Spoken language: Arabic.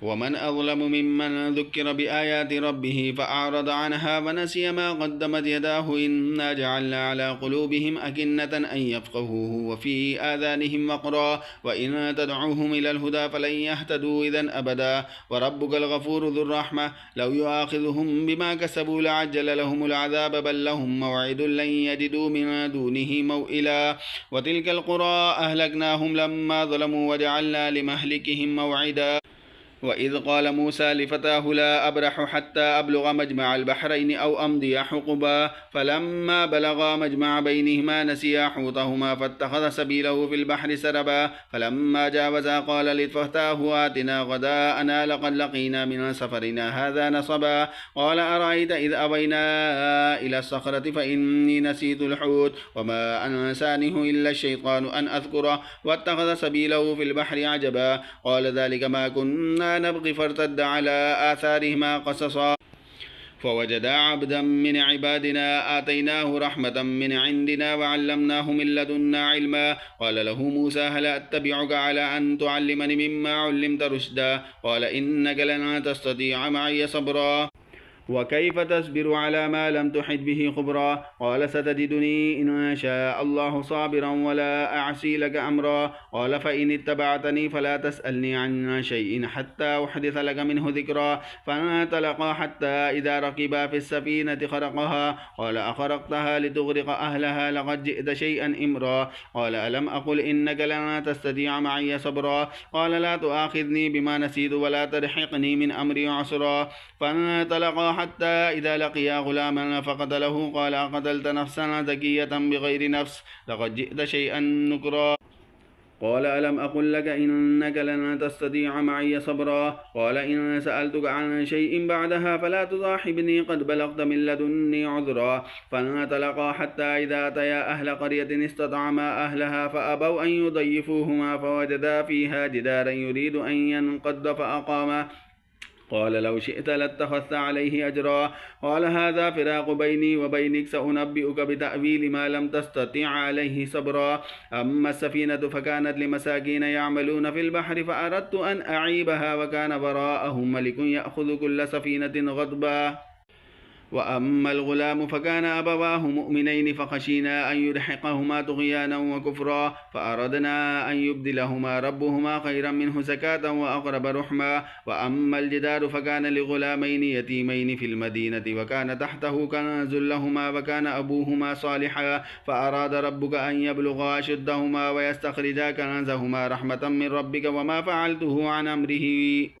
ومن أظلم ممن ذكر بآيات ربه فأعرض عنها ونسي ما قدمت يداه إنا جعلنا على قلوبهم أكنة أن يفقهوه وفي آذانهم وقرا وإن تدعوهم إلى الهدى فلن يهتدوا إذن أبدا وربك الغفور ذو الرحمة لو يؤاخذهم بما كسبوا لعجل لهم العذاب بل لهم موعد لن يجدوا من دونه موئلا وتلك القرى أهلكناهم لما ظلموا وجعلنا لمهلكهم موعدا وإذ قال موسى لفتاه لا أبرح حتى أبلغ مجمع البحرين أو أمضي حقبا فلما بلغا مجمع بينهما نسيا حوتهما فاتخذ سبيله في البحر سربا فلما جاوزا قال لفتاه آتنا غداءنا لقد لقينا من سفرنا هذا نصبا قال أرأيت إذ أوينا إلى الصخرة فإني نسيت الحوت وما أنسانه إلا الشيطان أن أذكره واتخذ سبيله في البحر عجبا قال ذلك ما كنا نبغي فارتد على آثارهما قصصا فوجدا عبدا من عبادنا آتيناه رحمة من عندنا وعلمناه من لدنا علما قال له موسى هل أتبعك على أن تعلمني مما علمت رشدا قال إنك لن تستطيع معي صبرا وكيف تصبر على ما لم تحط به خبرا قال ستجدني إن شاء الله صابرا ولا أعصي لك أمرا قال فإن اتبعتني فلا تسألني عن شيء حتى أحدث لك منه ذكرا فانطلقا حتى إذا ركبا في السفينة خرقها قال أخرقتها لتغرق أهلها لقد جئت شيئا إمرا قال ألم أقل إنك لن تستطيع معي صبرا قال لا تؤاخذني بما نسيت ولا ترحقني من أمري عسرا فانطلقا حتى إذا لقيا غلاما فقتله قال أقتلت نفسا زكية بغير نفس لقد جئت شيئا نكرا قال ألم أقل لك إنك لن تستطيع معي صبرا قال إن سألتك عن شيء بعدها فلا تصاحبني قد بلغت من لدني عذرا فانطلقا حتى إذا أتيا أهل قرية استطعما أهلها فأبوا أن يضيفوهما فوجدا فيها جدارا يريد أن ينقض فأقاما قال لو شئت لاتخذت عليه أجرا قال هذا فراق بيني وبينك سأنبئك بتأويل ما لم تستطع عليه صبرا أما السفينة فكانت لمساكين يعملون في البحر فأردت أن أعيبها وكان وراءهم ملك يأخذ كل سفينة غضبا وأما الغلام فكان أبواه مؤمنين فخشينا أن يلحقهما طغيانا وكفرا فأردنا أن يبدلهما ربهما خيرا منه زكاة وأقرب رحما وأما الجدار فكان لغلامين يتيمين في المدينة وكان تحته كنز لهما وكان أبوهما صالحا فأراد ربك أن يبلغا أشدهما ويستخرجا كنزهما رحمة من ربك وما فعلته عن أمره